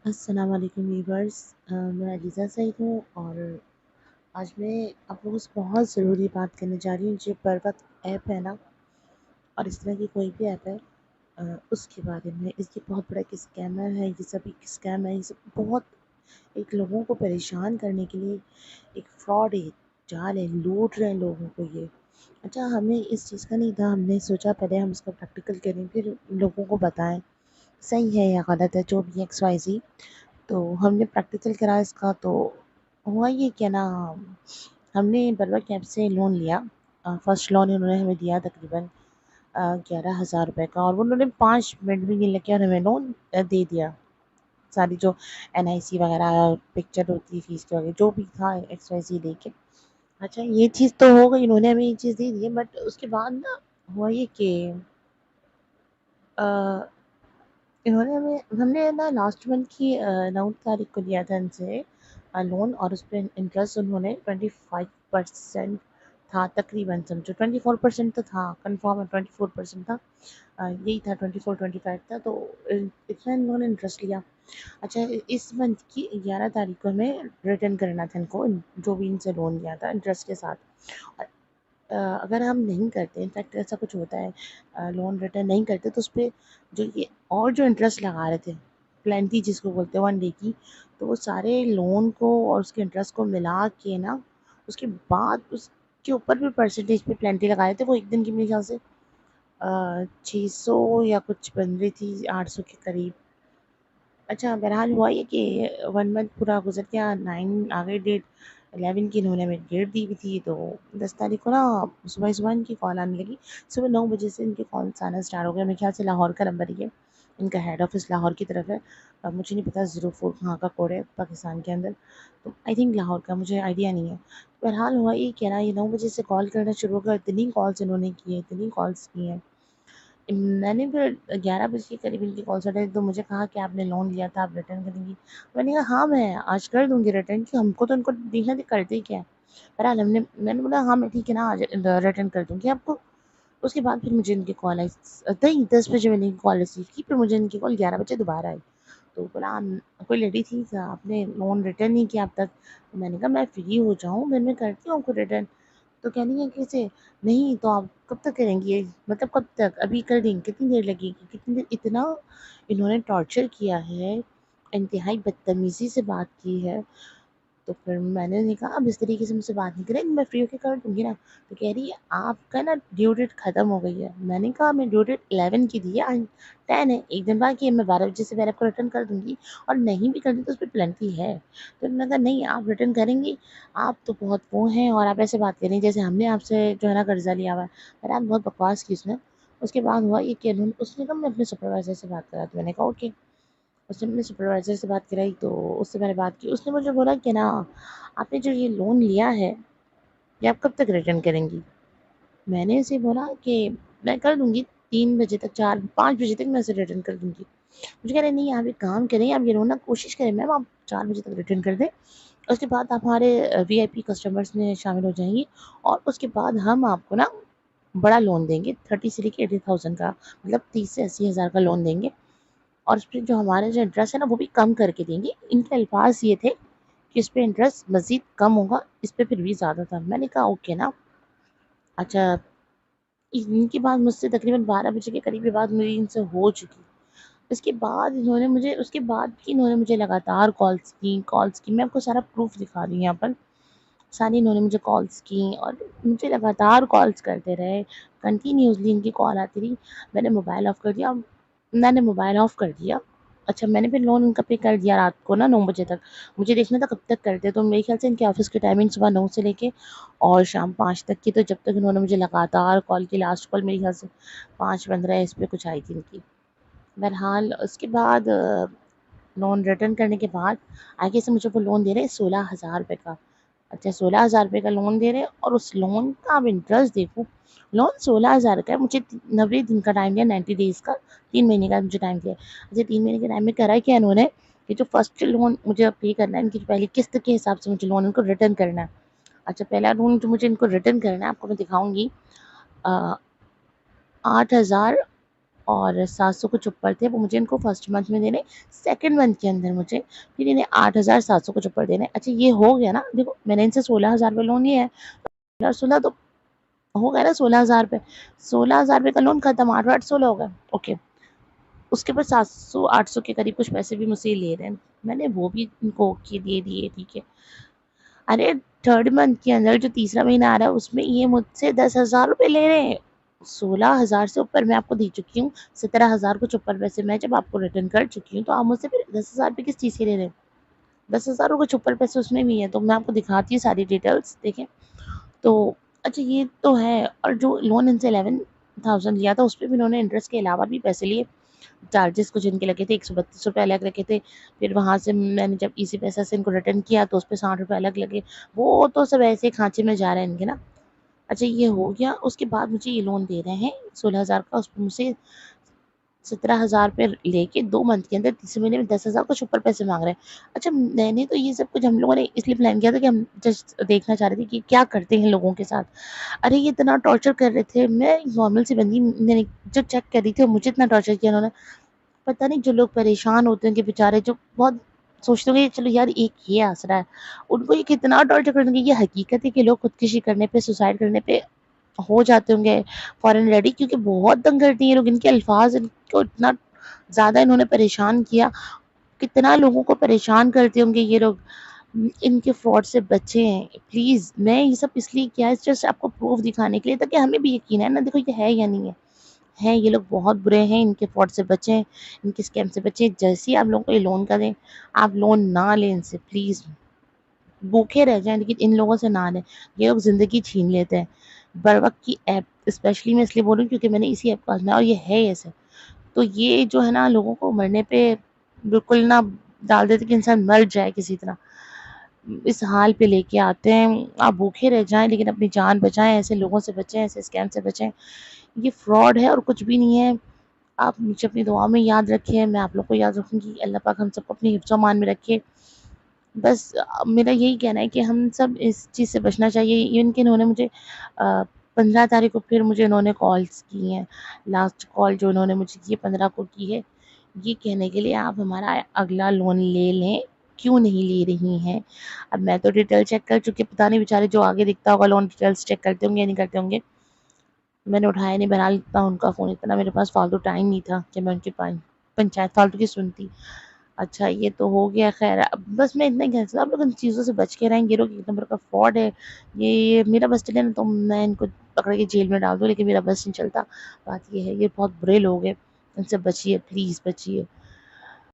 अस्सलाम वालेकुम वीवर्स। मैं अलीज़ा सईद हूँ और आज मैं आप लोगों से बहुत ज़रूरी बात करने जा रही हूँ। जो पर्वत ऐप है ना, और इस तरह की कोई भी ऐप है, उसके बारे में। इसकी बहुत बड़ा एक स्कैमर है, ये सब एक स्कैम है। ये सब बहुत एक लोगों को परेशान करने के लिए एक फ्रॉड है, जाल है, लूट रहे हैं लोगों को ये। अच्छा, हमें इस चीज़ का नहीं था, हमने सोचा पहले हम इसका प्रैक्टिकल करें फिर लोगों को बताएं सही है या गलत है, जो भी एक्स वाई जी। तो हमने प्रैक्टिकल करा इसका। तो हुआ ये क्या ना, हमने बलवा कैब से लोन लिया। फर्स्ट लोन इन्होंने हमें दिया तकरीबन 11,000 रुपये का, और वो उन्होंने 5 मिनट भी नहीं लगे और हमें लोन दे दिया। सारी जो NIC वगैरह पिक्चर होती है, फीस की वगैरह जो भी था XYZ लेके। अच्छा, ये चीज़ तो हो गई, इन्होंने हमें ये चीज़ दे दी है। बट उसके बाद ना हुआ ये कि इन्होंने हमने ना लास्ट मंथ की 9 तारीख को लिया था इनसे लोन, और उस पर इंटरेस्ट उन्होंने 25% था तकरीबन, समझो 24% तो था, कंफर्म है 24% था। यही था, 24-25 था। तो इतना इन लोगों ने इंटरेस्ट लिया। अच्छा, इस मंथ की 11 तारीख को हमें रिटर्न करना था इनको, जो भी इनसे लोन लिया था इंटरेस्ट के साथ। अगर हम नहीं करते, इनफैक्ट ऐसा कुछ होता है, लोन रिटर्न नहीं करते, तो उस पर जो ये और जो इंटरेस्ट लगा रहे थे, प्लेंटी जिसको बोलते हैं 1 डे की, तो वो सारे लोन को और उसके इंटरेस्ट को मिला के ना, उसके बाद उसके ऊपर भी परसेंटेज पे प्लेंटी लगा रहे थे। वो एक दिन की मेरे ख्याल से 600 या कुछ बन रही थी, 800 के करीब। अच्छा, बहरहाल हुआ ये कि 1 मंथ पूरा गुजर गया, 9 आ गई डेट, 11 की इन्होंने हमें डेट दी हुई थी। तो 10 तारीख को ना सुबह सुबह इनकी कॉल आने लगी। सुबह 9 बजे से इनके कॉल्स आना स्टार्ट हो गया। मेरे ख्याल से लाहौर का नंबर ही है, इनका हेड ऑफिस लाहौर की तरफ है। मुझे नहीं पता 04 कहाँ का कोड है पाकिस्तान के अंदर, तो आई थिंक लाहौर का, मुझे आइडिया नहीं है। बहरहाल हुआ ये क्या ना, ये 9 बजे से कॉल करना शुरू हो गया। इतनी कॉल्स इन्होंने की है, इतनी कॉल्स की हैं। मैंने फिर 11 बजे के करीब इनकी कॉल्स उठाई, तो मुझे कहा कि आपने लोन लिया था, आप रिटर्न करेंगी? मैंने कहा हाँ, मैं आज कर दूँगी रिटर्न, कि हमको तो इनको देखना थी करते ही क्या है। बहरहाल मैंने बोला हाँ, मैं ठीक है ना, आज रिटर्न कर दूँगी आपको। उसके बाद फिर मुझे इनकी कॉल आई। 10 बजे मैंने इनकी कॉल रिसीव की, फिर मुझे इनकी कॉल 11 बजे दोबारा आई। तो बोला कोई लेडी थी, आपने लोन रिटर्न नहीं किया अब तक? तो मैंने कहा मैं फ्री हो जाऊँ फिर मैं करती हूँ आपको रिटर्न। तो कहने लगी कैसे? नहीं, तो आप कब तक करेंगी ये? मतलब कब तक? अभी कर देंगे, कितनी देर लगेगी? कितनी देर? इतना इन्होंने टॉर्चर किया है, इंतहाई बदतमीज़ी से बात की है। तो फिर मैंने नहीं कहा अब इस तरीके से मुझसे बात नहीं करें, मैं फ्री होके कर दूँगी ना। तो कह रही है आपका ना ड्यू डेट ख़त्म हो गई है। मैंने कहा मैं ड्यू डेट 11 की दी है, आज 10 है, 1 दिन बाकी है, मैं 12 बजे से पहले आपको रिटर्न कर दूँगी, और नहीं भी कर दी तो उस पे पेनल्टी है। तो मैंने कहा नहीं, आप रिटर्न करेंगी? आप तो बहुत वो हैं, और आप ऐसे बात कर रही हैं जैसे हमने आपसे जो है ना कर्ज़ा लिया हुआ है। बहरहाल बहुत बकवास की उसने। उसके बाद हुआ ये कि उसने कहा मैं अपने सुपरवाइज़र से बात करा, तो मैंने कहा ओके। उसने अपने सुपरवाइज़र से बात कराई, तो उससे मैंने बात की। उसने मुझे बोला कि ना, आपने जो ये लोन लिया है, ये आप कब तक रिटर्न करेंगी? मैंने उसे बोला कि मैं कर दूँगी 3 बजे तक, 4-5 बजे तक मैं इसे रिटर्न कर दूँगी। मुझे कह रहे नहीं, आप एक काम करें, आप ये लोन ना कोशिश करें मैम, आप 4 बजे तक रिटर्न कर दें। उसके बाद आप हमारे VIP कस्टमर्स में शामिल हो जाएँगी, और उसके बाद हम आपको ना बड़ा लोन देंगे, 30 से लेके 80,000 का, मतलब 30 से 80,000 का लोन देंगे। और उसपे जो हमारा जो इंटरेस्ट है ना, वो भी कम करके देंगे। इनके अल्फाज ये थे कि इस पे इंटरेस्ट मज़ीद कम होगा, इस पे फिर भी ज़्यादा था। मैंने कहा ओके ना। अच्छा, इनकी बात मुझसे तकरीबन 12 बजे के करीब ये बात मेरी इनसे हो चुकी। उसके बाद इन्होंने मुझे उसके बाद भी इन्होंने मुझे लगातार कॉल्स की। मैं आपको सारा प्रूफ़ दिखा रही हूँ यहाँ पर। सारी इन्होंने मुझे कॉल्स की और मुझे लगातार कॉल्स करते रहे। कंटिन्यूअसली इनकी कॉल आती रही। मैंने मोबाइल ऑफ कर दिया। अच्छा, मैंने फिर लोन उनका पे कर दिया रात को ना 9 बजे तक। मुझे देखना था कब तक करते हैं, तो मेरे ख़्याल से इनके ऑफ़िस की टाइमिंग सुबह 9 से लेके और शाम 5 तक की। तो जब तक इन्होंने मुझे लगातार कॉल की, लास्ट कॉल मेरे ख़्याल से 5:15 इस पे कुछ आई थी इनकी। बहरहाल उसके बाद लोन रिटर्न करने के बाद आगे से मुझे वो लोन दे रहे हैं 16,000 रुपये का। अच्छा, 16,000 रुपये का लोन दे रहे हैं, और उस लोन का आप इंटरेस्ट देखो। लोन 16,000 का है, मुझे 90 दिन का टाइम दिया, 90 डेज़ का, 3 महीने का मुझे टाइम दिया। अच्छा, 3 महीने के टाइम में करा क्या इन्होंने, कि जो फर्स्ट लोन मुझे अब पे करना है, इनकी पहली किस्त के हिसाब से मुझे लोन इनको रिटर्न करना है। अच्छा, पहला लोन जो मुझे इनको रिटर्न करना है, आपको मैं दिखाऊँगी। 8,000 और 700 कुछ ऊपर थे, वो मुझे इनको फर्स्ट मंथ में देने, सेकंड मंथ के अंदर मुझे फिर इन्हें 8,700 कुछ ऊपर देने। अच्छा ये हो गया ना, देखो मैंने इनसे 16,000 रुपये लोन लिया है, 16 तो हो गया ना, 16,000 रुपये, 16,000 रुपये का लोन खत्म, 8 16 हो गया। ओके, उसके बाद 700 800 के करीब कुछ पैसे भी मुझसे ले रहे हैं, मैंने वो भी इनको ओके दे दिए, ठीक है। अरे थर्ड मंथ के अंदर जो तीसरा महीना आ रहा है उसमें ये मुझसे 10,000 रुपये ले रहे हैं। 16,000 से ऊपर मैं आपको दे चुकी हूँ, 17,000 कुछ ऊपर पैसे मैं जब आपको रिटर्न कर चुकी हूँ, तो आप मुझसे फिर 10,000 रुपये किस चीज़ के ले रहे हैं? 10,000 कुछ ऊपर पैसे उसमें भी है, तो मैं आपको दिखाती हूँ सारी डिटेल्स, देखें। तो अच्छा ये तो है, और जो लोन इनसे 11,000 लिया था उस पर भी इन्होंने इंटरेस्ट के अलावा भी पैसे लिए, चार्जेस कुछ इनके लगे थे, 132 रुपये अलग लगे थे। फिर वहाँ से मैंने जब इसी पैसा से इनको रिटर्न किया तो उस पे 60 रुपये अलग लगे। वो तो सब ऐसे खाँचे में जा रहे हैं इनके ना। अच्छा ये हो गया, उसके बाद मुझे ये लोन दे रहे हैं 16,000 का, उस पे मुझसे 17,000 रुपये लेके 2 मंथ के अंदर तीसरे महीने में 10,000 कुछ ऊपर पैसे माँग रहे हैं। अच्छा मैंने तो ये सब कुछ हम लोगों ने इसलिए प्लान किया था कि हम जस्ट देखना चाह रहे थे कि क्या करते हैं लोगों के साथ। अरे ये इतना टॉर्चर कर रहे थे, मैं नॉर्मल सी बंदी, मैंने जो चेक कर रही थी मुझे इतना टॉर्चर किया उन्होंने। पता नहीं जो लोग परेशान होते हैं कि बेचारे जो बहुत सोचते होंगे चलो यार एक ये आसरा है, उनको ये कितना टॉर्चर करेंगे। ये हकीकत है कि लोग खुदकुशी करने पे, सुसाइड करने पे हो जाते होंगे फॉरन रेडी, क्योंकि बहुत तंग करती हैं ये लोग, इनके अल्फाज इनको इतना ज़्यादा इन्होंने परेशान किया, कितना लोगों को परेशान करते होंगे ये लोग। इनके फ्रॉड से बचें प्लीज़। मैं ये सब इसलिए किया है जस्ट आपको प्रूफ दिखाने के लिए, ताकि हमें भी यकीन है ना, देखो ये है या नहीं है। हैं ये लोग बहुत बुरे हैं, इनके फ्रॉड से बचें, इनके स्कैम से बचें। जैसे ही आप लोगों को ये लोन का दें, आप लोन ना लें इनसे प्लीज़, भूखे रह जाएँ लेकिन इन लोगों से ना लें। ये लोग ज़िंदगी छीन लेते हैं। बरवक़्त की ऐप स्पेशली मैं इसलिए बोल रही हूँ क्योंकि मैंने इसी ऐप को आज़माया और ये है ऐसे। तो ये जो है ना लोगों को मरने पे बिल्कुल ना डाल देते कि इंसान मर जाए किसी तरह। इस हाल पे लेके आते हैं, आप भूखे रह जाएँ लेकिन अपनी जान बचाएँ, ऐसे लोगों से बचें, ऐसे स्कैम से बचें। ये फ्रॉड है और कुछ भी नहीं है। आप मुझे अपनी दुआ में याद रखिए, मैं आप लोग को याद रखूँगी। अल्लाह पाक हम सबको अपनी हिफ्ज़-ओ-अमान में रखे। बस मेरा यही कहना है कि हम सब इस चीज़ से बचना चाहिए। इवन कि इन्होंने मुझे 15 तारीख को फिर मुझे इन्होंने कॉल्स की हैं। लास्ट कॉल जो इन्होंने मुझे की है 15 को की है, ये कहने के लिए आप हमारा अगला लोन ले लें, क्यों नहीं ले रही हैं? अब मैं तो डिटेल चेक कर चुकी, पता नहीं बेचारे जो आगे दिखता होगा लोन डिटेल्स चेक करते होंगे या नहीं करते होंगे। मैंने उठाया नहीं, बहरहाल इतना उनका फ़ोन, इतना मेरे पास फ़ालतू टाइम नहीं था कि मैं उनकी पंचायत फ़ालतू की सुनती। अच्छा ये तो हो गया, ख़ैर अब बस मैं इतना ही कह सकती हूँ, आप लोग इन चीज़ों से बच के रहें। ये लोग एक नंबर का फ्रॉड है। ये मेरा बस चले ना तो मैं इनको पकड़ के जेल में डाल दूँ, लेकिन मेरा बस नहीं चलता। बात ये है, ये बहुत बुरे लोग हैं, इनसे बचिए, प्लीज़ बचिए।